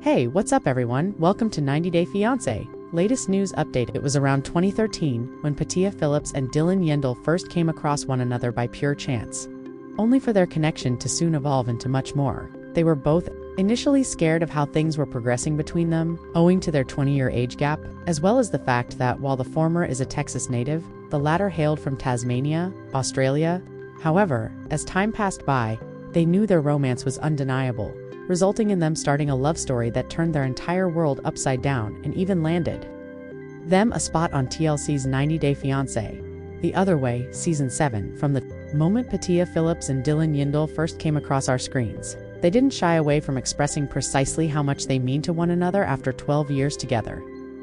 Hey, what's up everyone? Welcome to 90 Day Fiancé. Latest news update. It was around 2013 when Pattiya Phillips and Dylan Yendel first came across one another by pure chance, only for their connection to soon evolve into much more. They were both initially scared of how things were progressing between them, owing to their 20-year age gap, as well as the fact that while the former is a Texas native, the latter hailed from Tasmania, Australia. However, as time passed by, they knew their romance was undeniable, resulting in them starting a love story that turned their entire world upside down and even landed them a spot on TLC's 90 Day Fiancé. The Other Way, Season 7. From the moment Pattiya Phillips and Dylan Yendel first came across our screens, they didn't shy away from expressing precisely how much they mean to one another after 12 years together.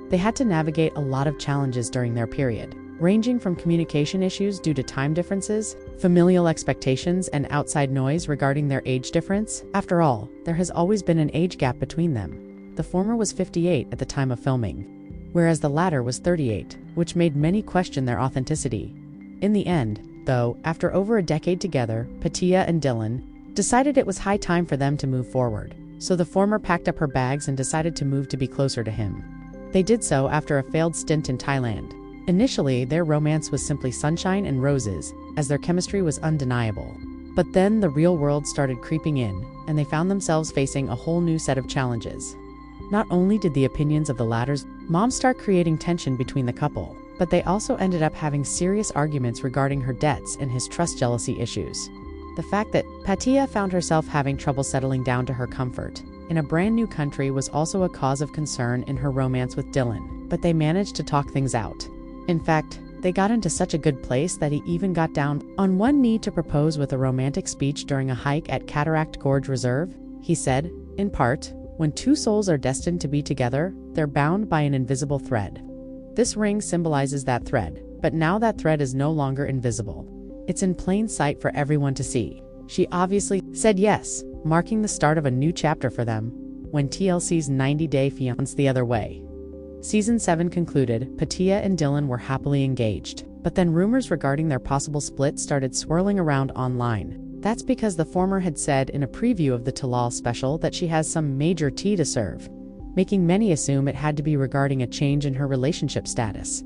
They had to navigate a lot of challenges during their period, ranging from communication issues due to time differences, familial expectations, and outside noise regarding their age difference. After all, there has always been an age gap between them. The former was 58 at the time of filming, whereas the latter was 38, which made many question their authenticity. In the end, though, after over a decade together, Pattiya and Dylan decided it was high time for them to move forward. So the former packed up her bags and decided to move to be closer to him. They did so after a failed stint in Thailand. Initially, their romance was simply sunshine and roses, as their chemistry was undeniable. But then the real world started creeping in, and they found themselves facing a whole new set of challenges. Not only did the opinions of the latter's mom start creating tension between the couple, but they also ended up having serious arguments regarding her debts and his trust jealousy issues. The fact that Pattiya found herself having trouble settling down to her comfort in a brand new country was also a cause of concern in her romance with Dylan, but they managed to talk things out. In fact, they got into such a good place that he even got down on one knee to propose with a romantic speech during a hike at Cataract Gorge Reserve. He said, in part, "When two souls are destined to be together, they're bound by an invisible thread. This ring symbolizes that thread, but now that thread is no longer invisible. It's in plain sight for everyone to see." She obviously said yes, marking the start of a new chapter for them. When TLC's 90 Day Fiancé The Other Way Season 7 concluded, Pattiya and Dylan were happily engaged, but then rumors regarding their possible split started swirling around online. That's because the former had said in a preview of the Talal special that she has some major tea to serve, making many assume it had to be regarding a change in her relationship status.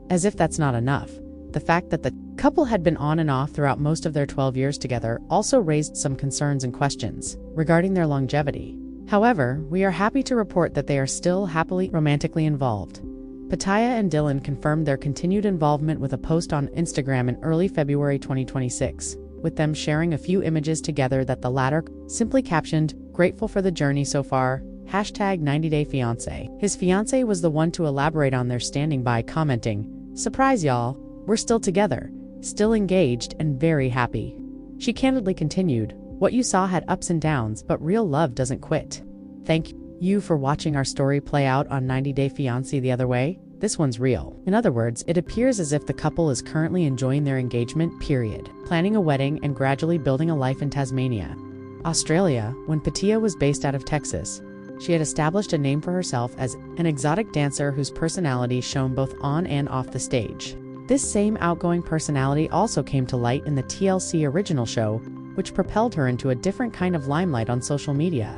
As if that's not enough, the fact that the couple had been on and off throughout most of their 12 years together also raised some concerns and questions regarding their longevity. However, we are happy to report that they are still happily romantically involved. Pattiya and Dylan confirmed their continued involvement with a post on Instagram in early February 2026, with them sharing a few images together that the latter simply captioned, "Grateful for the journey so far, hashtag 90 Day Fiancé." His fiancé was the one to elaborate on their standing by, commenting, "Surprise y'all, we're still together, still engaged and very happy." She candidly continued, "What you saw had ups and downs, but real love doesn't quit." Thank you for watching our story play out on 90 Day Fiancé The Other Way. This one's real. In other words, it appears as if the couple is currently enjoying their engagement, period, planning a wedding and gradually building a life in Tasmania, Australia. When Pattiya was based out of Texas, she had established a name for herself as an exotic dancer whose personality shone both on and off the stage. This same outgoing personality also came to light in the TLC original show, which propelled her into a different kind of limelight on social media.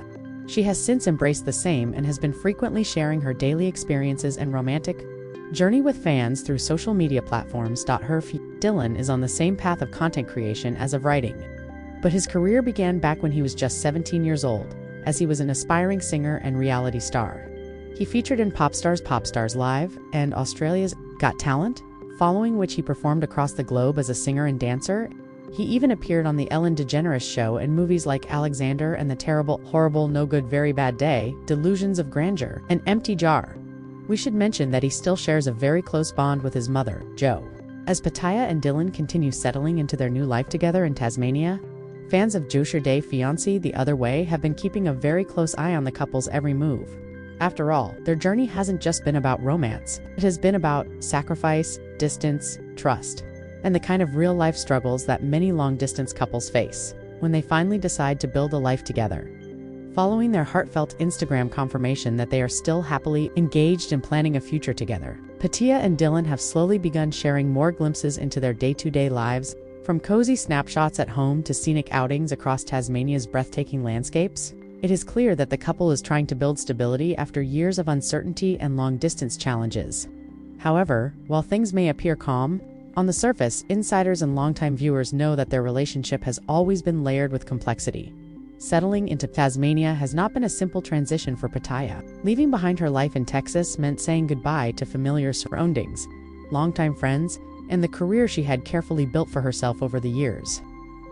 She has since embraced the same and has been frequently sharing her daily experiences and romantic journey with fans through social media platforms. Dylan is on the same path of content creation as of writing, but his career began back when he was just 17 years old, as he was an aspiring singer and reality star. He featured in Popstars Live and Australia's Got Talent, following which he performed across the globe as a singer and dancer. He even appeared on The Ellen DeGeneres Show and movies like Alexander and the Terrible, Horrible, No Good, Very Bad Day, Delusions of Grandeur, and Empty Jar. We should mention that he still shares a very close bond with his mother, Jo. As Pattiya and Dylan continue settling into their new life together in Tasmania, fans of 90 Day Fiancé The Other Way have been keeping a very close eye on the couple's every move. After all, their journey hasn't just been about romance. It has been about sacrifice, distance, trust, and the kind of real-life struggles that many long-distance couples face when they finally decide to build a life together. Following their heartfelt Instagram confirmation that they are still happily engaged and planning a future together, Pattiya and Dylan have slowly begun sharing more glimpses into their day-to-day lives, from cozy snapshots at home to scenic outings across Tasmania's breathtaking landscapes. It is clear that the couple is trying to build stability after years of uncertainty and long-distance challenges. However, while things may appear calm, on the surface, insiders and longtime viewers know that their relationship has always been layered with complexity. Settling into Tasmania has not been a simple transition for Pattiya. Leaving behind her life in Texas meant saying goodbye to familiar surroundings, longtime friends, and the career she had carefully built for herself over the years.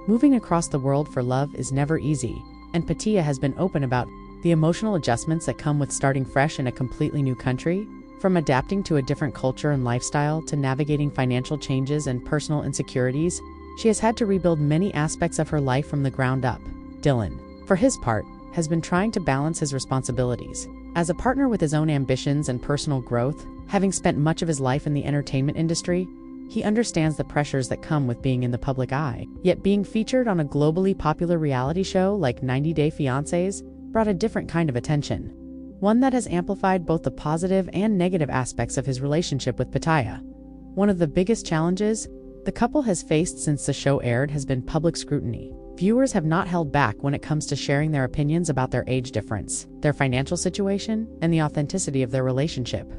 Moving across the world for love is never easy, and Pattiya has been open about the emotional adjustments that come with starting fresh in a completely new country. From adapting to a different culture and lifestyle to navigating financial changes and personal insecurities, she has had to rebuild many aspects of her life from the ground up. Dylan, for his part, has been trying to balance his responsibilities. As a partner with his own ambitions and personal growth, having spent much of his life in the entertainment industry, he understands the pressures that come with being in the public eye. Yet being featured on a globally popular reality show like 90 Day Fiancés brought a different kind of attention. One that has amplified both the positive and negative aspects of his relationship with Pattiya. One of the biggest challenges the couple has faced since the show aired has been public scrutiny. Viewers have not held back when it comes to sharing their opinions about their age difference, their financial situation, and the authenticity of their relationship.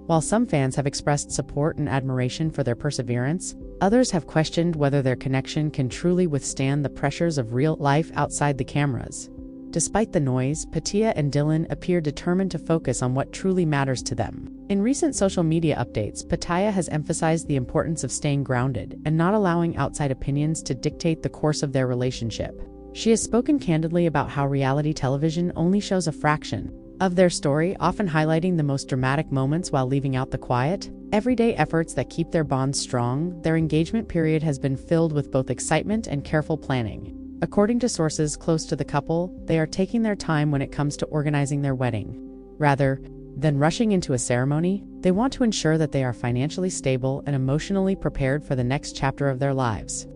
While some fans have expressed support and admiration for their perseverance, others have questioned whether their connection can truly withstand the pressures of real life outside the cameras. Despite the noise, Pattiya and Dylan appear determined to focus on what truly matters to them. In recent social media updates, Pattiya has emphasized the importance of staying grounded and not allowing outside opinions to dictate the course of their relationship. She has spoken candidly about how reality television only shows a fraction of their story, often highlighting the most dramatic moments while leaving out the quiet, everyday efforts that keep their bond strong. Their engagement period has been filled with both excitement and careful planning. According to sources close to the couple, they are taking their time when it comes to organizing their wedding. Rather than rushing into a ceremony, they want to ensure that they are financially stable and emotionally prepared for the next chapter of their lives.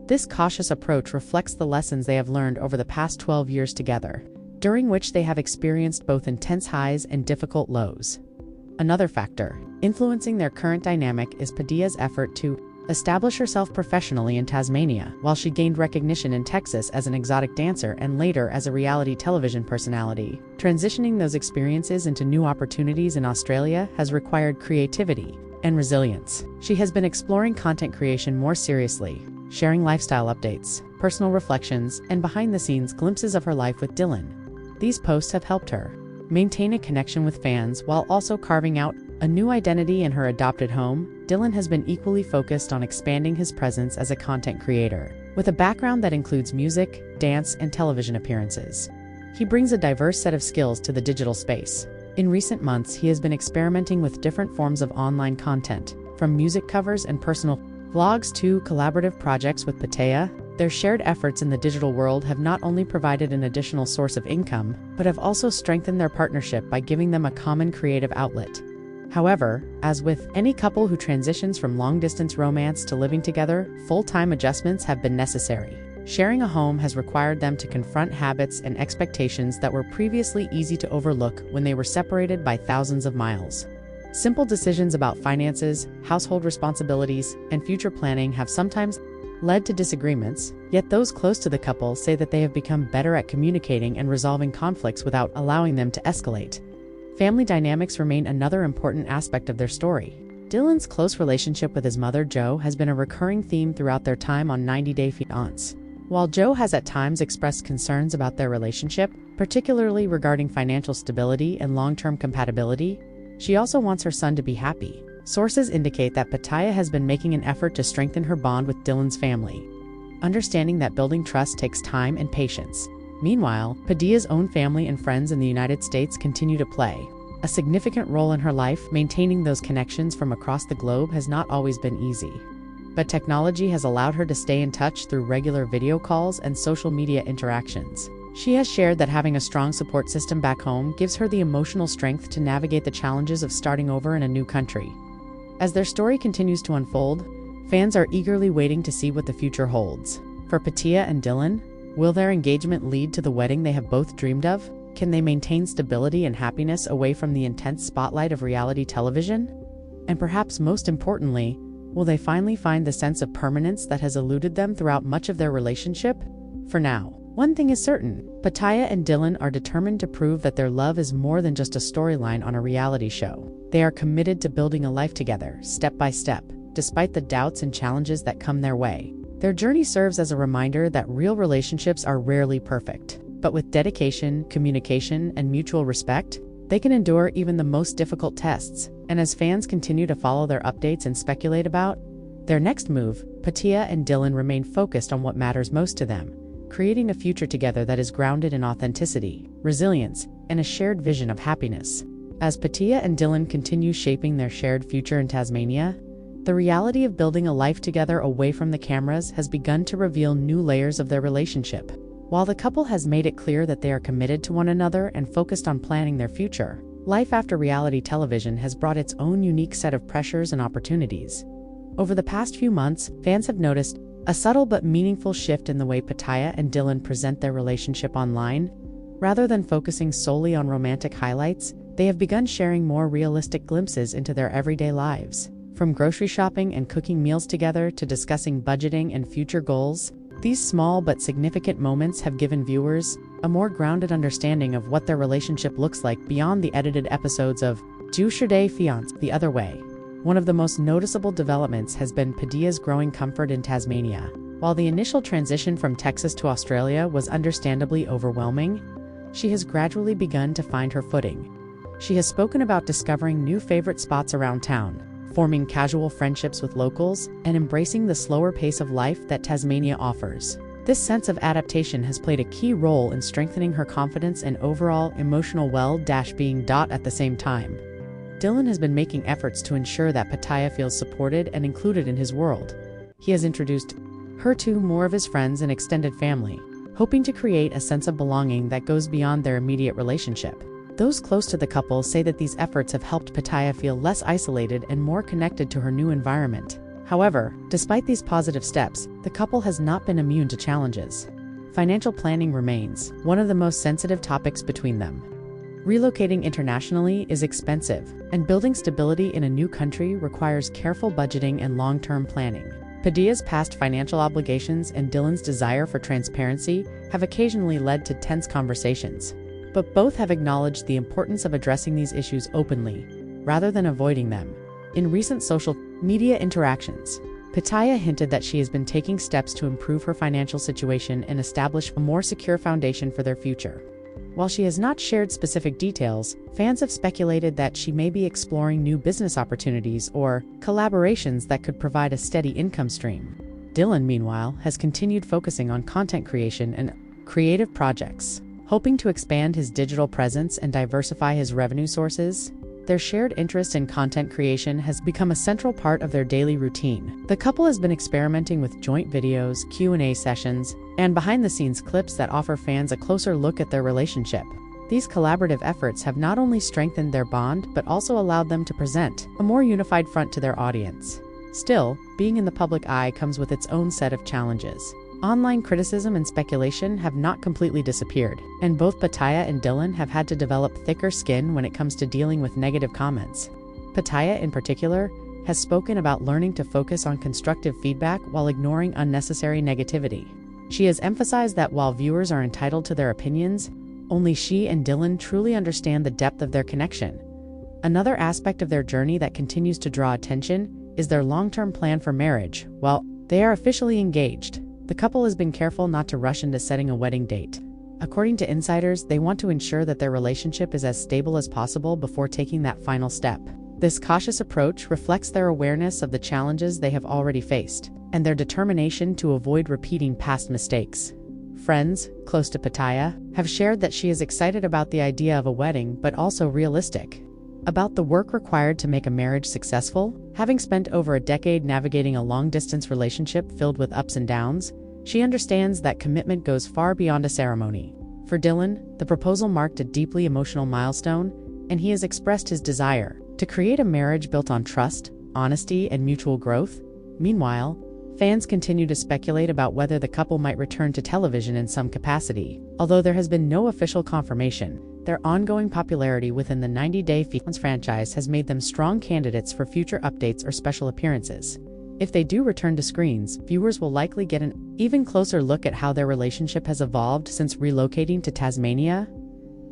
This cautious approach reflects the lessons they have learned over the past 12 years together, during which they have experienced both intense highs and difficult lows. Another factor influencing their current dynamic is Pattiya's effort to establish herself professionally in Tasmania. While she gained recognition in Texas as an exotic dancer and later as a reality television personality, transitioning those experiences into new opportunities in Australia has required creativity and resilience. She has been exploring content creation more seriously, sharing lifestyle updates, personal reflections, and behind-the-scenes glimpses of her life with Dylan. These posts have helped her maintain a connection with fans while also carving out a new identity in her adopted home. Dylan has been equally focused on expanding his presence as a content creator, with a background that includes music, dance, and television appearances. He brings a diverse set of skills to the digital space. In recent months, he has been experimenting with different forms of online content, from music covers and personal vlogs to collaborative projects with Pattiya. Their shared efforts in the digital world have not only provided an additional source of income, but have also strengthened their partnership by giving them a common creative outlet. However, as with any couple who transitions from long-distance romance to living together, full-time adjustments have been necessary. Sharing a home has required them to confront habits and expectations that were previously easy to overlook when they were separated by thousands of miles. Simple decisions about finances, household responsibilities, and future planning have sometimes led to disagreements, yet those close to the couple say that they have become better at communicating and resolving conflicts without allowing them to escalate. Family dynamics remain another important aspect of their story. Dylan's close relationship with his mother, Jo, has been a recurring theme throughout their time on 90 Day Fiancé. While Jo has at times expressed concerns about their relationship, particularly regarding financial stability and long-term compatibility, she also wants her son to be happy. Sources indicate that Pattiya has been making an effort to strengthen her bond with Dylan's family, understanding that building trust takes time and patience. Meanwhile, Pattiya's own family and friends in the United States continue to play a significant role in her life. Maintaining those connections from across the globe has not always been easy, but technology has allowed her to stay in touch through regular video calls and social media interactions. She has shared that having a strong support system back home gives her the emotional strength to navigate the challenges of starting over in a new country. As their story continues to unfold, fans are eagerly waiting to see what the future holds. For Pattiya and Dylan, will their engagement lead to the wedding they have both dreamed of? Can they maintain stability and happiness away from the intense spotlight of reality television? And perhaps most importantly, will they finally find the sense of permanence that has eluded them throughout much of their relationship? For now, One thing is certain, Pattiya and Dylan are determined to prove that their love is more than just a storyline on a reality show. They are committed to building a life together, step by step, despite the doubts and challenges that come their way. Their journey serves as a reminder that real relationships are rarely perfect, but with dedication, communication, and mutual respect, they can endure even the most difficult tests. And as fans continue to follow their updates and speculate about their next move, Pattiya and Dylan remain focused on what matters most to them, creating a future together that is grounded in authenticity, resilience, and a shared vision of happiness. As Pattiya and Dylan continue shaping their shared future in Tasmania, the reality of building a life together away from the cameras has begun to reveal new layers of their relationship. While the couple has made it clear that they are committed to one another and focused on planning their future, life after reality television has brought its own unique set of pressures and opportunities. Over the past few months, fans have noticed a subtle but meaningful shift in the way Pattiya and Dylan present their relationship online. Rather than focusing solely on romantic highlights, they have begun sharing more realistic glimpses into their everyday lives. From grocery shopping and cooking meals together to discussing budgeting and future goals, these small but significant moments have given viewers a more grounded understanding of what their relationship looks like beyond the edited episodes of Fiancé the other way. One of the most noticeable developments has been Pattiya's growing comfort in Tasmania. While the initial transition from Texas to Australia was understandably overwhelming, she has gradually begun to find her footing. She has spoken about discovering new favorite spots around town, forming casual friendships with locals, and embracing the slower pace of life that Tasmania offers. This sense of adaptation has played a key role in strengthening her confidence and overall emotional well-being. At the same time, Dylan has been making efforts to ensure that Pattiya feels supported and included in his world. He has introduced her to more of his friends and extended family, hoping to create a sense of belonging that goes beyond their immediate relationship. Those close to the couple say that these efforts have helped Pattiya feel less isolated and more connected to her new environment. However, despite these positive steps, the couple has not been immune to challenges. Financial planning remains one of the most sensitive topics between them. Relocating internationally is expensive, and building stability in a new country requires careful budgeting and long-term planning. Pattiya's past financial obligations and Dylan's desire for transparency have occasionally led to tense conversations, but both have acknowledged the importance of addressing these issues openly, rather than avoiding them. In recent social media interactions, Pattiya hinted that she has been taking steps to improve her financial situation and establish a more secure foundation for their future. While she has not shared specific details, fans have speculated that she may be exploring new business opportunities or collaborations that could provide a steady income stream. Dylan, meanwhile, has continued focusing on content creation and creative projects, hoping to expand his digital presence and diversify his revenue sources. Their shared interest in content creation has become a central part of their daily routine. The couple has been experimenting with joint videos, Q&A sessions, and behind-the-scenes clips that offer fans a closer look at their relationship. These collaborative efforts have not only strengthened their bond, but also allowed them to present a more unified front to their audience. Still, being in the public eye comes with its own set of challenges. Online criticism and speculation have not completely disappeared, and both Pattiya and Dylan have had to develop thicker skin when it comes to dealing with negative comments. Pattiya, in particular, has spoken about learning to focus on constructive feedback while ignoring unnecessary negativity. She has emphasized that while viewers are entitled to their opinions, only she and Dylan truly understand the depth of their connection. Another aspect of their journey that continues to draw attention is their long-term plan for marriage. While they are officially engaged, the couple has been careful not to rush into setting a wedding date. According to insiders, they want to ensure that their relationship is as stable as possible before taking that final step. This cautious approach reflects their awareness of the challenges they have already faced, and their determination to avoid repeating past mistakes. Friends close to Pattiya have shared that she is excited about the idea of a wedding, but also realistic about the work required to make a marriage successful. Having spent over a decade navigating a long-distance relationship filled with ups and downs, she understands that commitment goes far beyond a ceremony. For Dylan, the proposal marked a deeply emotional milestone, and he has expressed his desire to create a marriage built on trust, honesty, and mutual growth. Meanwhile, fans continue to speculate about whether the couple might return to television in some capacity. Although there has been no official confirmation, their ongoing popularity within the 90 Day Fiancé franchise has made them strong candidates for future updates or special appearances. If they do return to screens, viewers will likely get an even closer look at how their relationship has evolved since relocating to Tasmania.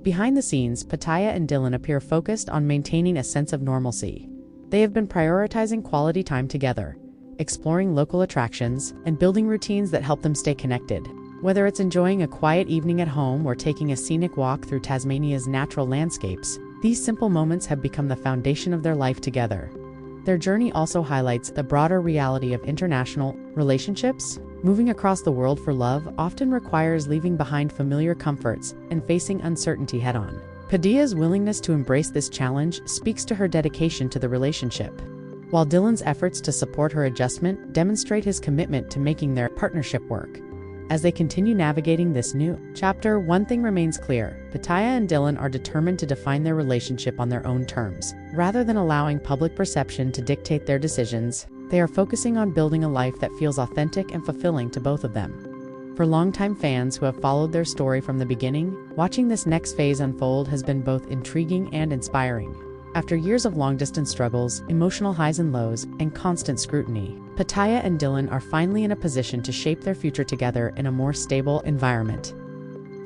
Behind the scenes, Pattiya and Dylan appear focused on maintaining a sense of normalcy. They have been prioritizing quality time together, exploring local attractions, and building routines that help them stay connected. Whether it's enjoying a quiet evening at home or taking a scenic walk through Tasmania's natural landscapes, these simple moments have become the foundation of their life together. Their journey also highlights the broader reality of international relationships. Moving across the world for love often requires leaving behind familiar comforts and facing uncertainty head-on. Pattiya's willingness to embrace this challenge speaks to her dedication to the relationship, while Dylan's efforts to support her adjustment demonstrate his commitment to making their partnership work. As they continue navigating this new chapter, one thing remains clear: Pattiya and Dylan are determined to define their relationship on their own terms. Rather than allowing public perception to dictate their decisions, they are focusing on building a life that feels authentic and fulfilling to both of them. For longtime fans who have followed their story from the beginning, watching this next phase unfold has been both intriguing and inspiring. After years of long-distance struggles, emotional highs and lows, and constant scrutiny, Pattiya and Dylan are finally in a position to shape their future together in a more stable environment.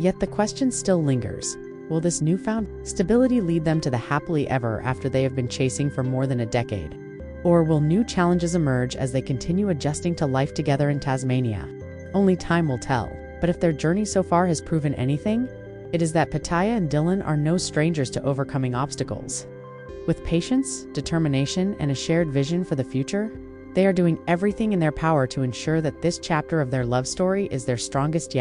Yet the question still lingers: will this newfound stability lead them to the happily ever after they have been chasing for more than a decade? Or will new challenges emerge as they continue adjusting to life together in Tasmania? Only time will tell. But if their journey so far has proven anything, it is that Pattiya and Dylan are no strangers to overcoming obstacles. With patience, determination, and a shared vision for the future, they are doing everything in their power to ensure that this chapter of their love story is their strongest yet.